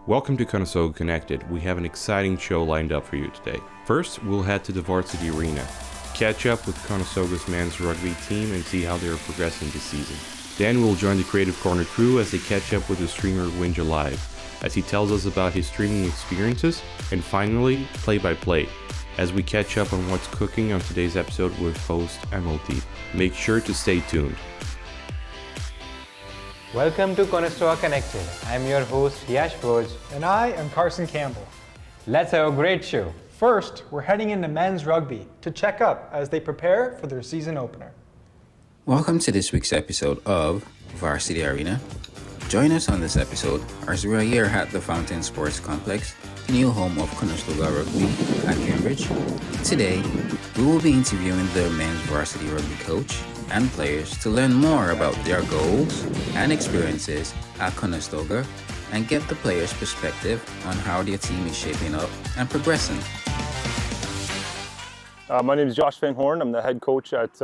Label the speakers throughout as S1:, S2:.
S1: Welcome to Conestoga Connected. We have an exciting show lined up for you today. First, we'll head to the Varsity Arena, catch up with Conestoga's men's rugby team and see how they are progressing this season. Then we'll join the Creative Corner crew as they catch up with the streamer Winja Live, as he tells us about his streaming experiences, and finally, play-by-play, as we catch up on what's cooking on today's episode with host MLT. Make sure to stay tuned.
S2: Welcome to Conestoga Connected. I'm your host Yash Boj.
S3: And I am Carson Campbell.
S2: Let's have a great show.
S3: First, we're heading into men's rugby to check up as they prepare for their season opener.
S4: Welcome to this week's episode of Varsity Arena. Join us on this episode as we are here at the Fountain Sports Complex, the new home of Conestoga Rugby at Cambridge. Today, we will be interviewing the men's varsity rugby coach and players to learn more about their goals and experiences at Conestoga and get the players' perspective on how their team is shaping up and progressing.
S5: My name is Josh Van Horn. I'm the head coach at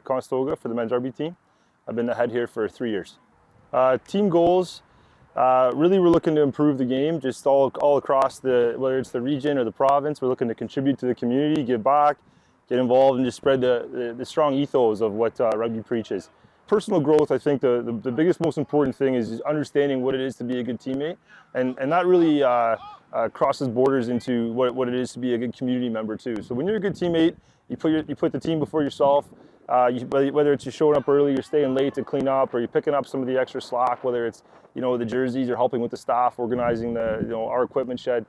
S5: Conestoga for the men's rugby team. I've been the head here for 3 years. Team goals, really we're looking to improve the game just all across whether it's the region or the province. We're looking to contribute to the community, give back, get involved, and just spread the strong ethos of what rugby preaches. Personal growth, I think the biggest, most important thing is understanding what it is to be a good teammate, and that really crosses borders into what it is to be a good community member too. So when you're a good teammate, you put the team before yourself. Whether it's you showing up early, you're staying late to clean up, or you're picking up some of the extra slack, whether it's the jerseys or helping with the staff, organizing our equipment shed.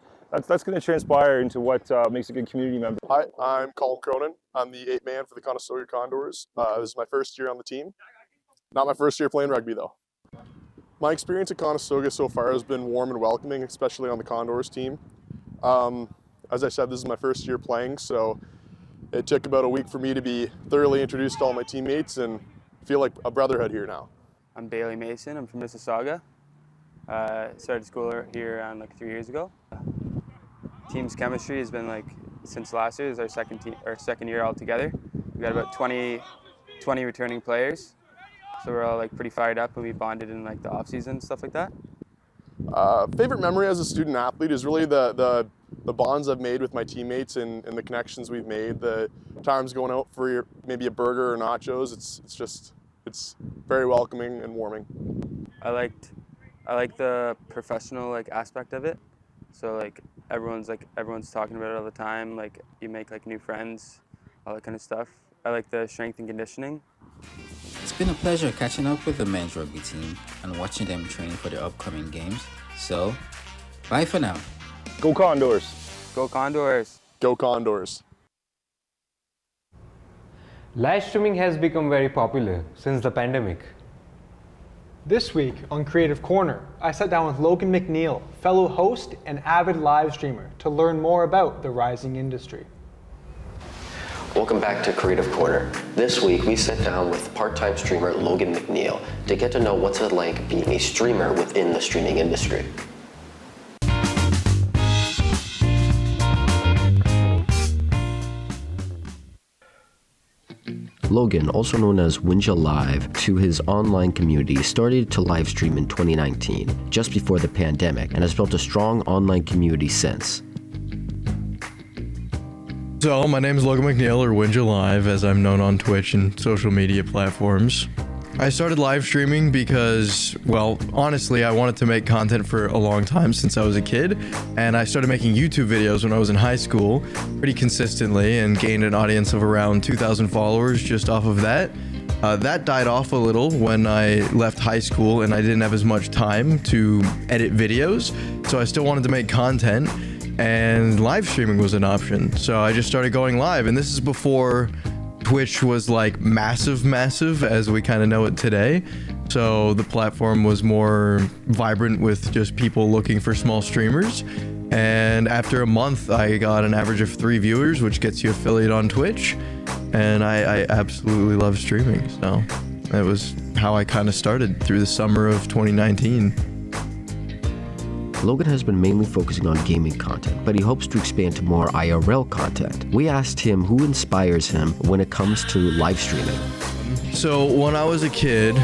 S5: That's going to transpire into what makes a good community member.
S6: Hi, I'm Colin Cronin. I'm the 8th man for the Conestoga Condors. This is my first year on the team. Not my first year playing rugby though. My experience at Conestoga so far has been warm and welcoming, especially on the Condors team. As I said, this is my first year playing, so it took about a week for me to be thoroughly introduced to all my teammates and feel like a brotherhood here now.
S7: I'm Bailey Mason. I'm from Mississauga. Started school here around 3 years ago. Team's chemistry has been since last year. This is our second year all together. We got about 20 returning players, so we're all pretty fired up, and we bonded in the off season, stuff like that.
S6: Favorite memory as a student athlete is really the bonds I've made with my teammates and the connections we've made. The times going out for maybe a burger or nachos. It's very welcoming and warming.
S7: I like the professional aspect of it. So everyone's talking about it all the time. You make new friends, all that kind of stuff. I like the strength and conditioning.
S4: It's been a pleasure catching up with the men's rugby team and watching them training for their upcoming games. So, bye for now.
S5: Go Condors!
S7: Go Condors!
S6: Go Condors!
S2: Live streaming has become very popular since the pandemic.
S3: This week on Creative Corner, I sat down with Logan McNeil, fellow host and avid live streamer, to learn more about the rising industry.
S8: Welcome back to Creative Corner. This week we sit down with part-time streamer Logan McNeil to get to know what's it like being a streamer within the streaming industry. Logan, also known as Winja Live, to his online community, started to live stream in 2019, just before the pandemic, and has built a strong online community since.
S9: So, my name is Logan McNeil, or Winja Live, as I'm known on Twitch and social media platforms. I started live streaming because, honestly, I wanted to make content for a long time since I was a kid, and I started making YouTube videos when I was in high school pretty consistently and gained an audience of around 2,000 followers just off of that. That died off a little when I left high school and I didn't have as much time to edit videos, so I still wanted to make content, and live streaming was an option. So I just started going live, and this is before Twitch was massive as we kind of know it today. So the platform was more vibrant with just people looking for small streamers. And after a month, I got an average of 3 viewers, which gets you affiliate on Twitch. And I absolutely love streaming. So that was how I kind of started through the summer of 2019.
S8: Logan has been mainly focusing on gaming content, but he hopes to expand to more IRL content. We asked him who inspires him when it comes to live streaming.
S9: So when I was a kid,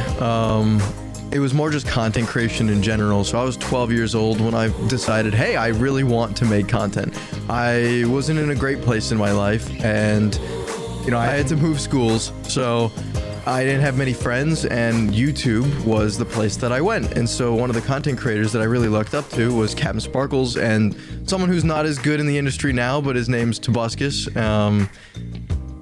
S9: it was more just content creation in general. So I was 12 years old when I decided, hey, I really want to make content. I wasn't in a great place in my life, and I had to move schools, so I didn't have many friends, and YouTube was the place that I went. And so one of the content creators that I really looked up to was Captain Sparkles, and someone who's not as good in the industry now, but his name's Tobuscus.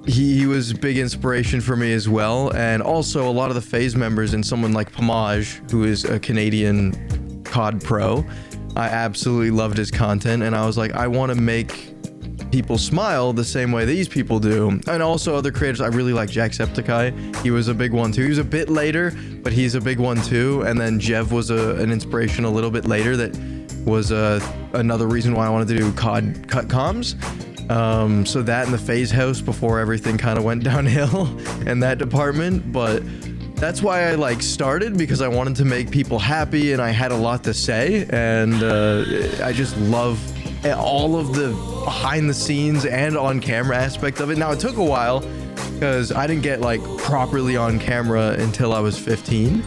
S9: He was a big inspiration for me as well, and also a lot of the FaZe members, and someone like Pomage, who is a Canadian COD pro. I absolutely loved his content, and I was like, I want to make people smile the same way these people do. And also other creators. I really like Jacksepticeye. He was a big one too. He was a bit later, but he's a big one too. And then Jev was an inspiration a little bit later that was another reason why I wanted to do COD cut comms. So that and the FaZe house before everything kind of went downhill in that department. But that's why I started, because I wanted to make people happy, and I had a lot to say, and I just love all of the behind the scenes and on camera aspect of it. Now, it took a while because I didn't get properly on camera until I was 15.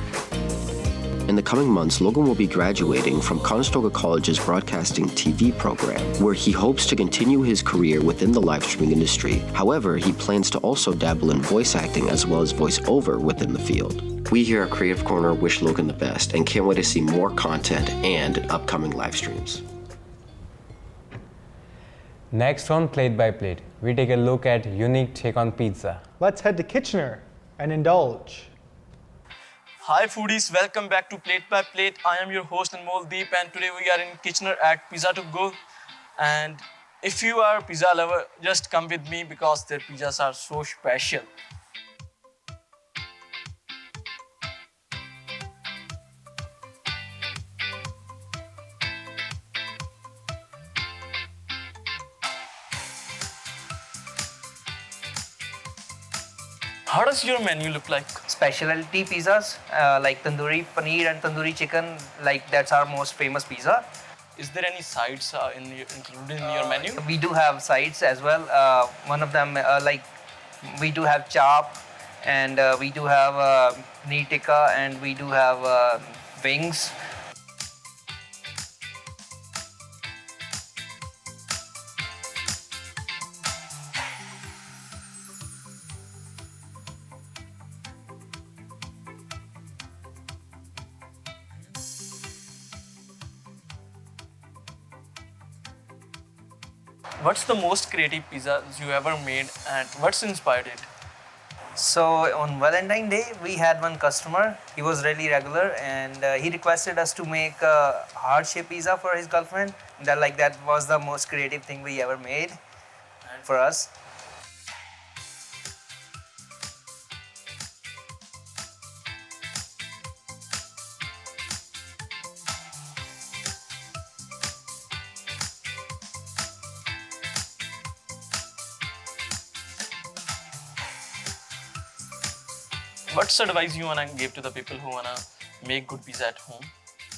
S8: In the coming months, Logan will be graduating from Conestoga College's broadcasting TV program, where he hopes to continue his career within the live streaming industry. However, he plans to also dabble in voice acting as well as voiceover within the field. We here at Creative Corner wish Logan the best and can't wait to see more content and upcoming live streams.
S2: Next on Plate by Plate, we take a look at unique take on pizza.
S3: Let's head to Kitchener and indulge.
S10: Hi foodies, welcome back to Plate by Plate. I am your host Anmol Deep, and today we are in Kitchener at Pizza to Go. And if you are a pizza lover, just come with me because their pizzas are so special. How does your menu look like?
S11: Specialty pizzas like tandoori paneer and tandoori chicken, that's our most famous pizza.
S10: Is there any sides included in your menu?
S11: We do have sides as well. One of them, we do have chop, and we do have paneer tikka, and we do have wings.
S10: What's the most creative pizzas you ever made, and what's inspired it?
S11: So on Valentine's Day, we had one customer. He was really regular, and he requested us to make a heart-shaped pizza for his girlfriend. That was the most creative thing we ever made for us.
S10: What's advice you wanna give to the people who wanna make good pizza at home?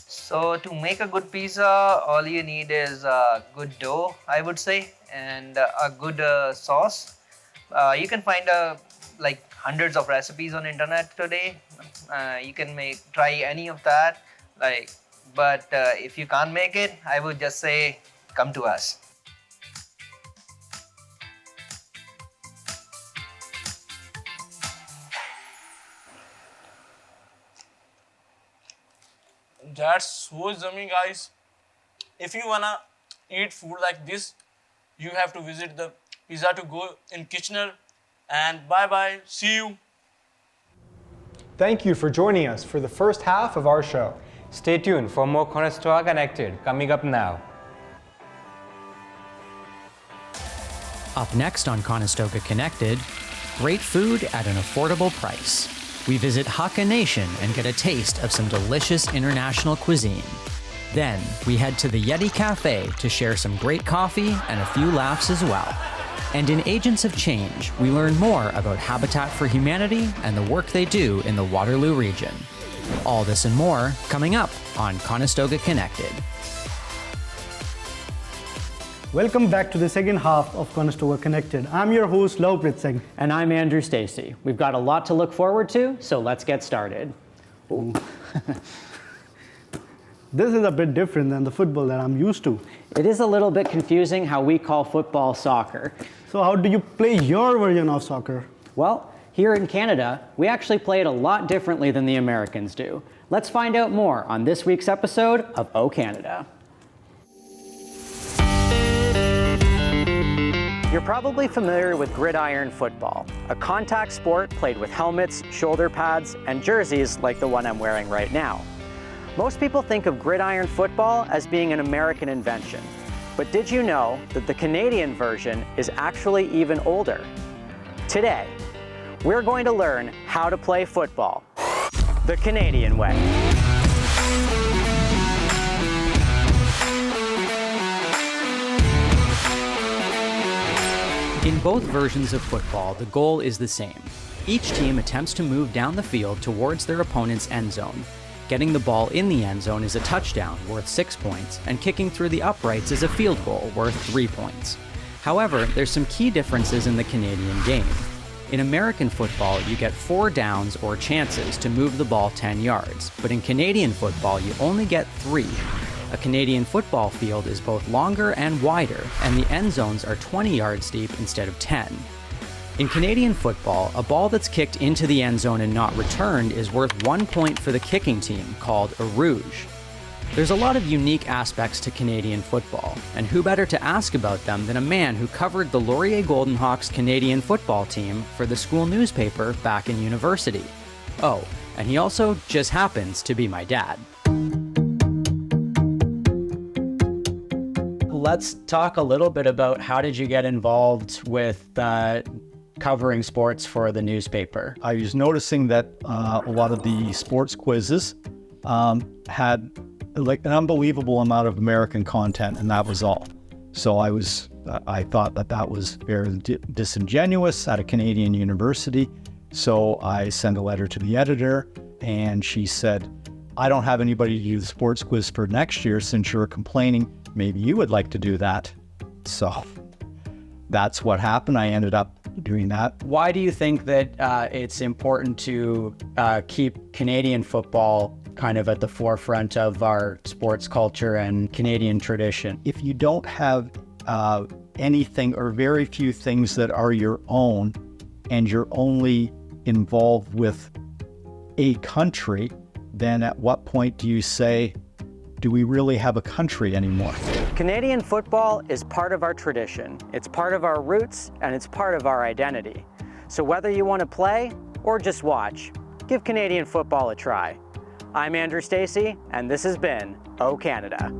S11: So to make a good pizza, all you need is a good dough, I would say, and a good sauce. You can find hundreds of recipes on internet today. You can try any of that. But if you can't make it, I would just say come to us.
S10: That's so yummy, guys. If you wanna eat food like this, you have to visit the Pizza to Go in Kitchener. And bye bye, see you.
S3: Thank you for joining us for the first half of our show.
S2: Stay tuned for more Conestoga Connected coming up now.
S12: Up next on Conestoga Connected, great food at an affordable price. We visit Hakka Nation and get a taste of some delicious international cuisine. Then, we head to the Yeti Cafe to share some great coffee and a few laughs as well. And in Agents of Change, we learn more about Habitat for Humanity and the work they do in the Waterloo region. All this and more coming up on Conestoga Connected.
S13: Welcome back to the second half of Conestoga Connected. I'm your host, Lovepreet Singh.
S14: And I'm Andrew Stacey. We've got a lot to look forward to, so let's get started.
S13: This is a bit different than the football that I'm used to.
S12: It is a little bit confusing how we call football soccer.
S13: So how do you play your version of soccer?
S12: Well, here in Canada, we actually play it a lot differently than the Americans do. Let's find out more on this week's episode of O Canada. You're probably familiar with gridiron football, a contact sport played with helmets, shoulder pads, and jerseys like the one I'm wearing right now. Most people think of gridiron football as being an American invention, but did you know that the Canadian version is actually even older? Today, we're going to learn how to play football the Canadian way. In both versions of football, the goal is the same. Each team attempts to move down the field towards their opponent's end zone. Getting the ball in the end zone is a touchdown worth 6 points, and kicking through the uprights is a field goal worth 3 points. However, there's some key differences in the Canadian game. In American football, you get 4 downs or chances to move the ball 10 yards, but in Canadian football, you only get 3. A Canadian football field is both longer and wider, and the end zones are 20 yards deep instead of 10. In Canadian football, a ball that's kicked into the end zone and not returned is worth 1 point for the kicking team, called a rouge. There's a lot of unique aspects to Canadian football, and who better to ask about them than a man who covered the Laurier Golden Hawks Canadian football team for the school newspaper back in university. Oh, and he also just happens to be my dad. Let's talk a little bit about how did you get involved with covering sports for the newspaper?
S14: I was noticing that a lot of the sports quizzes had like an unbelievable amount of American content, and that was all. So I thought that was very disingenuous at a Canadian university. So I sent a letter to the editor, and she said, I don't have anybody to do the sports quiz for next year since you're complaining. Maybe you would like to do that. So that's what happened. I ended up doing that.
S12: Why do you think that it's important to keep Canadian football kind of at the forefront of our sports culture and Canadian tradition?
S14: If you don't have anything or very few things that are your own, and you're only involved with a country, then at what point do you say, do we really have a country anymore?
S12: Canadian football is part of our tradition. It's part of our roots, and it's part of our identity. So whether you want to play or just watch, give Canadian football a try. I'm Andrew Stacey, and this has been O Canada.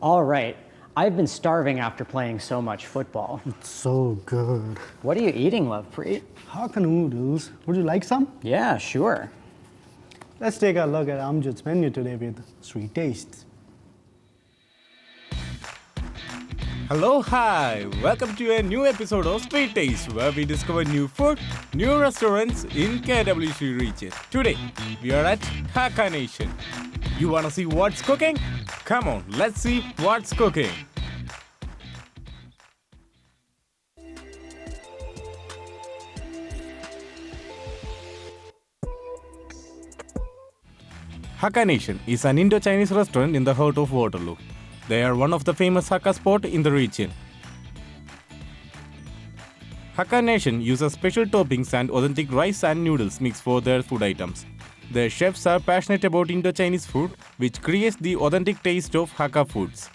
S12: All right, I've been starving after playing so much football.
S13: It's so good.
S12: What are you eating, Lovepreet?
S13: Hakka noodles. Would you like some?
S12: Yeah, sure.
S13: Let's take a look at Amjad's menu today with Sweet Tastes.
S15: Hello, hi! Welcome to a new episode of Street Taste, where we discover new food, new restaurants in KWC region. Today, we are at Hakka Nation. You wanna see what's cooking? Come on, let's see what's cooking. Hakka Nation is an Indo-Chinese restaurant in the heart of Waterloo. They are one of the famous Hakka spots in the region. Hakka Nation uses special toppings and authentic rice and noodles mix for their food items. Their chefs are passionate about Indo-Chinese food, which creates the authentic taste of Hakka foods.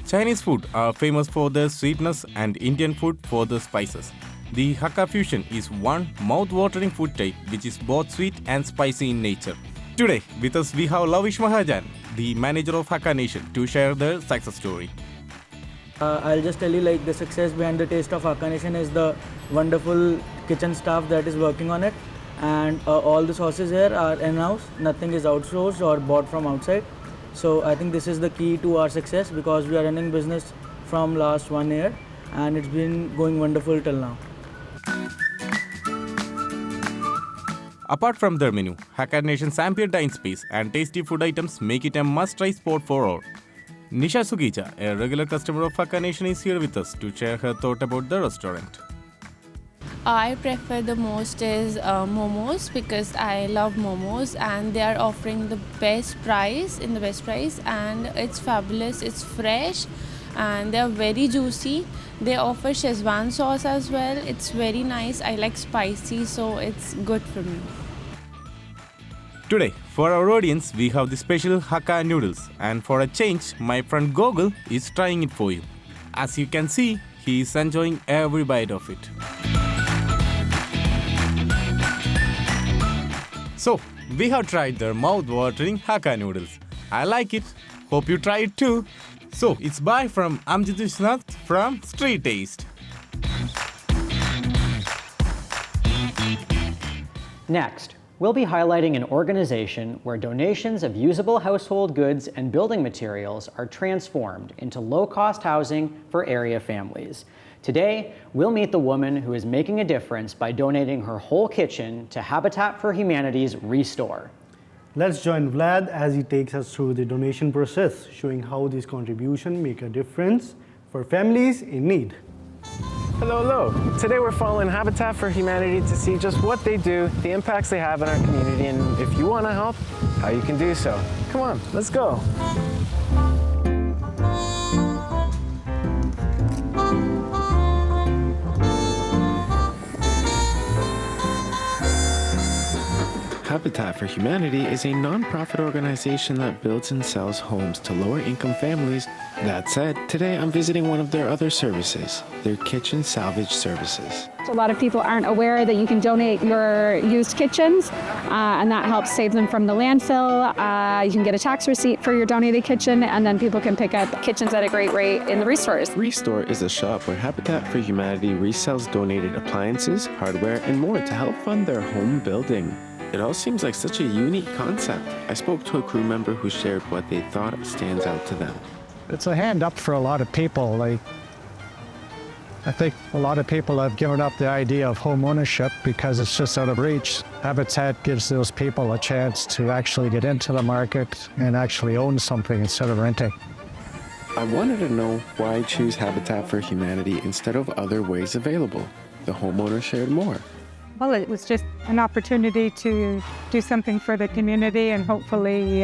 S15: Chinese food are famous for their sweetness and Indian food for the spices. The Hakka fusion is one mouth-watering food type which is both sweet and spicy in nature. Today with us we have Lavish Mahajan, the manager of Hakka Nation, to share their success story.
S16: I'll just tell you, like, the success behind the taste of Hakka Nation is the wonderful kitchen staff that is working on it, and all the sauces here are in-house. Nothing is outsourced or bought from outside. So I think this is the key to our success, because we are running business from last 1 year and it's been going wonderful till now.
S15: Apart from their menu, Hakka Nation's ample dine space and tasty food items make it a must-try spot for all. Nisha Sugija, a regular customer of Hakka Nation, is here with us to share her thought about the restaurant.
S17: I prefer the most is momos because I love momos and they are offering the best price and it's fabulous, it's fresh and they are very juicy. They offer Szechuan sauce as well. It's very nice. I like spicy, so it's good for me.
S15: Today, for our audience, we have the special Hakka noodles, and for a change, my friend Gogol is trying it for you. As you can see, he is enjoying every bite of it. So, we have tried their mouth-watering Hakka noodles. I like it. Hope you try it too. So, it's bye from Amjad Vishnath from Street Taste.
S12: Next, we'll be highlighting an organization where donations of usable household goods and building materials are transformed into low-cost housing for area families. Today, we'll meet the woman who is making a difference by donating her whole kitchen to Habitat for Humanity's Restore.
S13: Let's join Vlad as he takes us through the donation process, showing how these contributions make a difference for families in need.
S18: Hello. Today we're following Habitat for Humanity to see just what they do, the impacts they have in our community, and if you want to help, how you can do so. Come on, let's go.
S19: Habitat for Humanity is a non-profit organization that builds and sells homes to lower-income families. That said, today I'm visiting one of their other services, their kitchen salvage services.
S20: A lot of people aren't aware that you can donate your used kitchens, and that helps save them from the landfill. You can get a tax receipt for your donated kitchen, and then people can pick up kitchens at a great rate in the Restores.
S19: Restore is a shop where Habitat for Humanity resells donated appliances, hardware, and more to help fund their home building. It all seems like such a unique concept. I spoke to a crew member who shared what they thought stands out to them.
S21: It's a hand up for a lot of people. I think a lot of people have given up the idea of home ownership because it's just out of reach. Habitat gives those people a chance to actually get into the market and actually own something instead of renting.
S19: I wanted to know why choose Habitat for Humanity instead of other ways available. The homeowner shared more.
S22: Well, it was just an opportunity to do something for the community and hopefully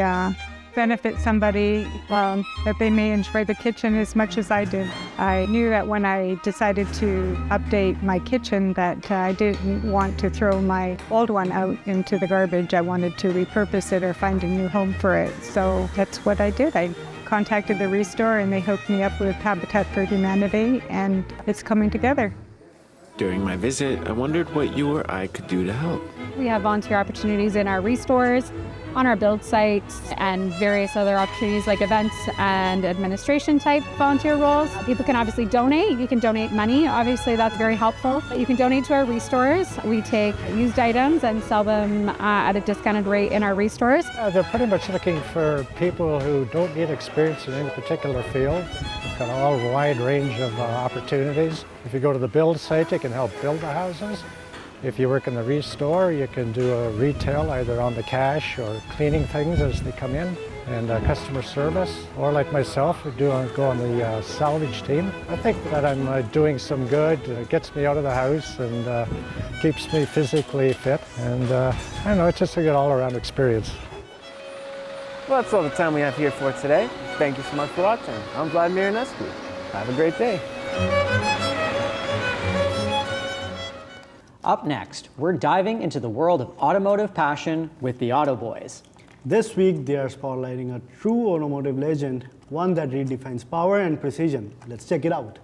S22: benefit somebody that they may enjoy the kitchen as much as I did. I knew that when I decided to update my kitchen that I didn't want to throw my old one out into the garbage. I wanted to repurpose it or find a new home for it. So that's what I did. I contacted the Restore and they hooked me up with Habitat for Humanity and it's coming together.
S19: During my visit, I wondered what you or I could do to help.
S20: We have volunteer opportunities in our Restores, on our build sites, and various other opportunities like events and administration type volunteer roles. People can obviously donate. You can donate money. Obviously, that's very helpful. You can donate to our Restores. We take used items and sell them at a discounted rate in our Restores.
S21: They're pretty much looking for people who don't need experience in any particular field. Got a all wide range of opportunities. If you go to the build site, you can help build the houses. If you work in the Restore, you can do a retail either on the cash or cleaning things as they come in, and customer service. Or like myself, I go on the salvage team. I think that I'm doing some good. It gets me out of the house and keeps me physically fit. And I don't know, it's just a good all-around experience.
S18: Well, that's all the time we have here for today. Thank you so much for watching. I'm Vladimir Inescu. Have a great day.
S12: Up next, we're diving into the world of automotive passion with the Auto Boys.
S13: This week, they are spotlighting a true automotive legend, one that redefines power and precision. Let's check it out.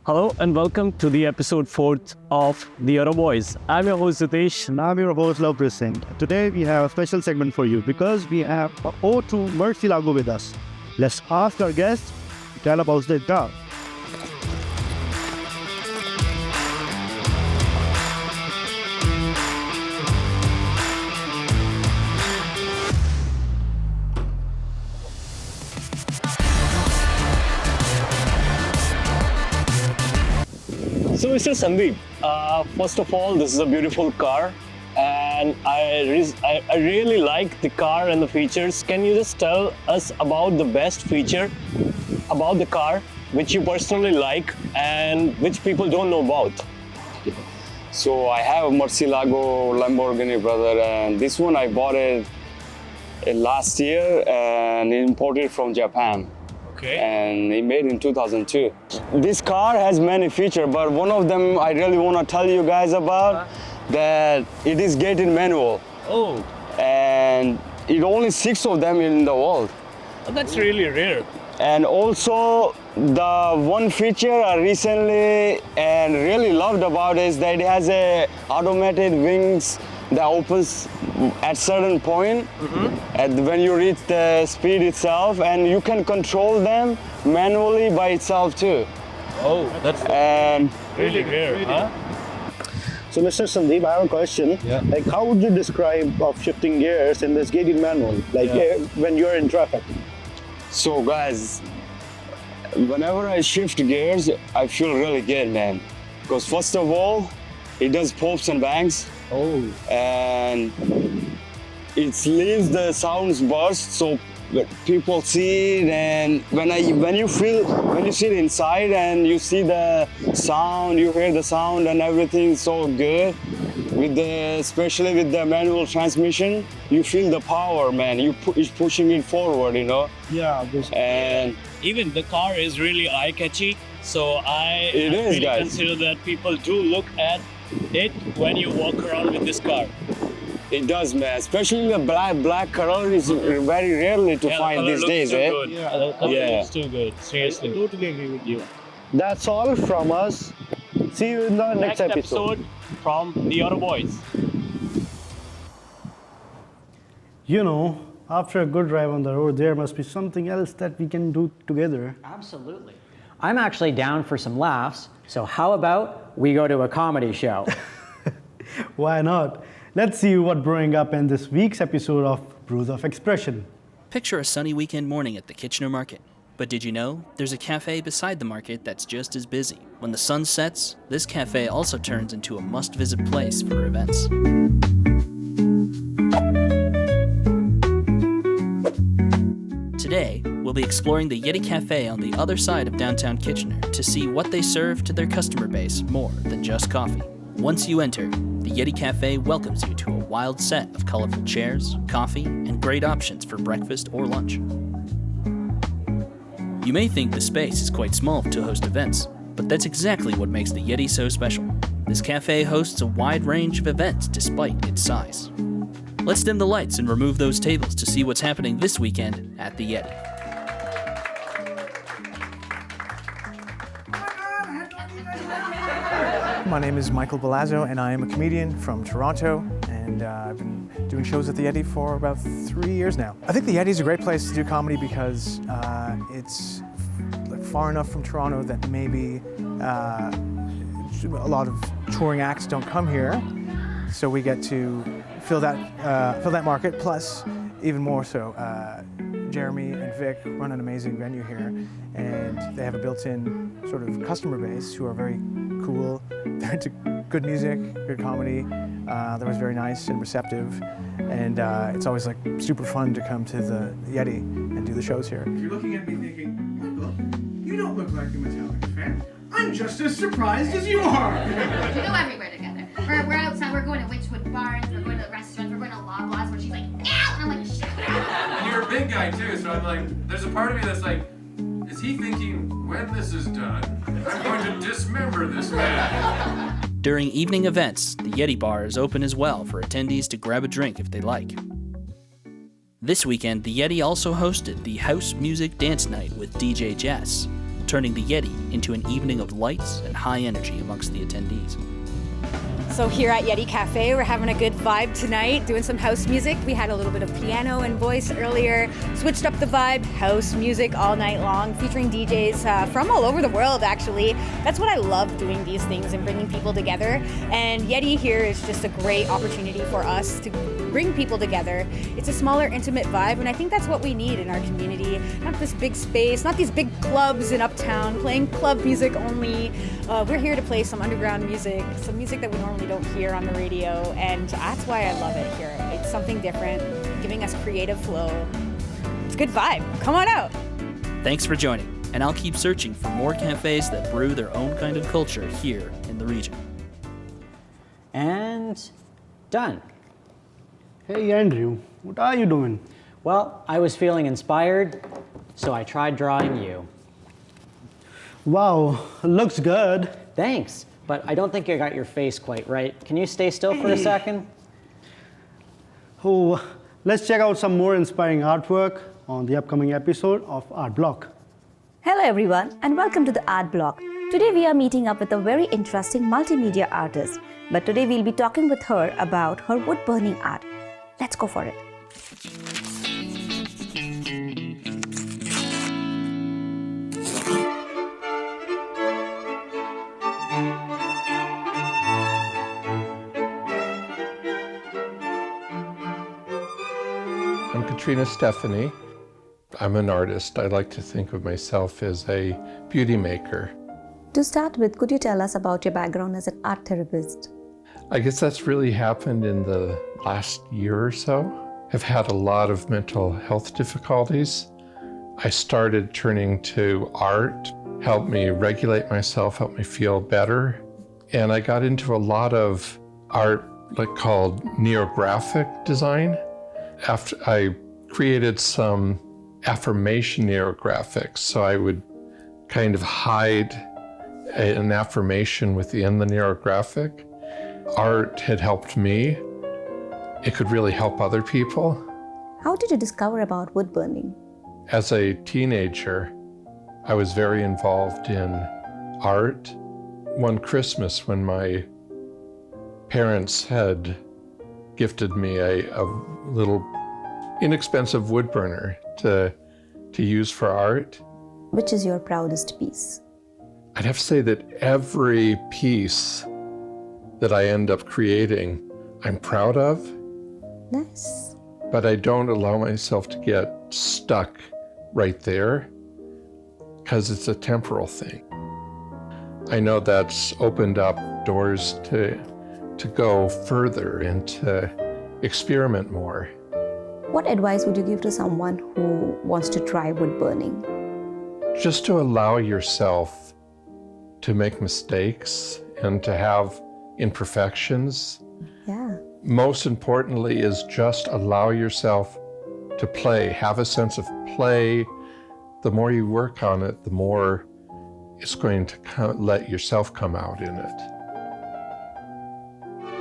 S23: Hello and welcome to the episode 4th of The Auto Boys. I'm your host Satish.
S24: And I'm your host Love Singh. Today we have a special segment for you because we have O2 Murcielago with us. Let's ask our guest to tell about the car.
S23: So Mr. Sandeep, first of all, this is a beautiful car and I really like the car and the features. Can you just tell us about the best feature about the car which you personally like and which people don't know about?
S1: So I have a Murcielago Lamborghini, brother, and this one I bought it last year and imported from Japan.
S23: Okay.
S1: And it made in 2002. This car has many features, but one of them I really want to tell you guys about, that it is gated manual.
S23: Oh.
S1: And it only 6 of them in the world.
S23: Oh, that's really rare.
S1: And also the one feature I recently and really loved about is that it has a automated wings that opens at certain point and when you reach the speed itself, and you can control them manually by itself too.
S23: Oh, that's really rare, huh?
S24: So, Mr. Sandeep, I have a question.
S23: Yeah.
S24: Like, how would you describe of shifting gears in this gated manual, like when you're in traffic?
S1: So guys, whenever I shift gears, I feel really good, man. Because first of all, it does pops and bangs.
S23: Oh.
S1: And it leaves the sounds burst, so people see it. And when you sit inside and you see the sound, you hear the sound and everything, so good. Especially with the manual transmission, you feel the power, man. It's pushing it forward, you know.
S24: Yeah.
S1: And
S23: even the car is really eye-catchy, so I really consider that people do look at it when you walk around with this car.
S1: It does, man. Especially the black color is very rarely to find these days,
S23: too
S1: eh?
S23: good. Yeah, the color looks too good. Seriously.
S24: I totally agree with you. That's all from us. See you in the next episode
S23: from the Auto Boys.
S13: You know, after a good drive on the road, there must be something else that we can do together.
S12: Absolutely. I'm actually down for some laughs, so how about we go to a comedy show?
S13: Why not? Let's see what brewing up in this week's episode of Brews of Expression.
S4: Picture a sunny weekend morning at the Kitchener Market. But did you know there's a cafe beside the market that's just as busy? When the sun sets, this cafe also turns into a must-visit place for events. Today, we'll be exploring the Yeti Cafe on the other side of downtown Kitchener to see what they serve to their customer base more than just coffee. Once you enter, the Yeti Cafe welcomes you to a wild set of colorful chairs, coffee, and great options for breakfast or lunch. You may think the space is quite small to host events, but that's exactly what makes the Yeti so special. This cafe hosts a wide range of events despite its size. Let's dim the lights and remove those tables to see what's happening this weekend at the Yeti.
S5: My name is Michael Balazzo, and I am a comedian from Toronto, and I've been doing shows at the Yeti for about 3 years now. I think the Yeti is a great place to do comedy because it's far enough from Toronto that maybe a lot of touring acts don't come here, so we get to fill that market. Plus, even more so, Jeremy and Vic run an amazing venue here, and they have a built-in sort of customer base who are very cool. They're into good music, good comedy. They're always very nice and receptive, and it's always like super fun to come to the Yeti and do the shows here.
S7: You're looking at me thinking, Michael, you don't look like a Metallica fan. I'm just as surprised as you are.
S25: We go everywhere together. We're outside, we're going to Witchwood Bars, we're going to restaurants, we're going to Loblaws where she's like, ow! And I'm like, shut up!
S26: And you're a big guy too, so I'm like, there's a part of me that's like, is he thinking, when this is done, I'm going to dismember this man?
S4: During evening events, the Yeti Bar is open as well for attendees to grab a drink if they like. This weekend, the Yeti also hosted the House Music Dance Night with DJ Jess, turning the Yeti into an evening of lights and high energy amongst the attendees.
S27: So here at Yeti Cafe, we're having a good vibe tonight, doing some house music. We had a little bit of piano and voice earlier, switched up the vibe, house music all night long, featuring DJs from all over the world, actually. That's what I love, doing these things and bringing people together. And Yeti here is just a great opportunity for us to bring people together. It's a smaller, intimate vibe, and I think that's what we need in our community. Not this big space, not these big clubs in Uptown, playing club music only. We're here to play some underground music, some music that we normally don't hear on the radio, and that's why I love it here. It's something different, giving us creative flow. It's a good vibe. Come on out.
S4: Thanks for joining, and I'll keep searching for more cafes that brew their own kind of culture here in the region.
S12: And done.
S13: Hey Andrew, what are you doing?
S12: Well, I was feeling inspired, so I tried drawing you.
S13: Wow, looks good.
S12: Thanks, but I don't think I got your face quite right. Can you stay still for a second?
S13: Oh, let's check out some more inspiring artwork on the upcoming episode of Art Block.
S2: Hello everyone and welcome to the Art Block. Today we are meeting up with a very interesting multimedia artist. But today we'll be talking with her about her wood burning art. Let's go for it.
S3: I'm Katrina Stephanie. I'm an artist. I like to think of myself as a beauty maker.
S2: To start with, could you tell us about your background as an art therapist?
S3: I guess that's really happened in the last year or so. I've had a lot of mental health difficulties. I started turning to art, helped me regulate myself, helped me feel better. And I got into a lot of art called neographic design. After I created some affirmation neographics, so I would kind of hide an affirmation within the neographic. Art had helped me. It could really help other people.
S2: How did you discover about wood burning?
S3: As a teenager, I was very involved in art. One Christmas, when my parents had gifted me a little inexpensive wood burner to use for art.
S2: Which is your proudest piece?
S3: I'd have to say that every piece that I end up creating, I'm proud of.
S2: Nice.
S3: But I don't allow myself to get stuck right there because it's a temporal thing. I know that's opened up doors to go further and to experiment more.
S2: What advice would you give to someone who wants to try wood burning?
S3: Just to allow yourself to make mistakes and to have imperfections.
S2: Yeah.
S3: Most importantly is just allow yourself to play, have a sense of play. The more you work on it, the more it's going to let yourself come out in it.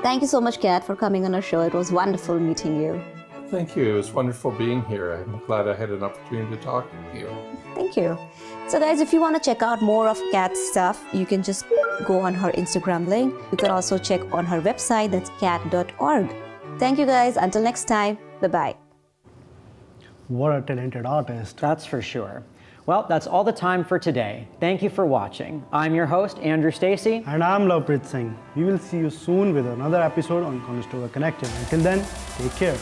S2: Thank you so much, Kat, for coming on our show. It was wonderful meeting you.
S3: Thank you. It was wonderful being here. I'm glad I had an opportunity to talk with you.
S2: Thank you. So guys, if you want to check out more of Kat's stuff, you can just go on her Instagram link. You can also check on her website, that's kat.org. Thank you guys. Until next time. Bye-bye.
S13: What a talented artist.
S12: That's for sure. Well, that's all the time for today. Thank you for watching. I'm your host, Andrew Stacey.
S13: And I'm Lovepreet Singh. We will see you soon with another episode on Conestoga Connected. Until then, take care.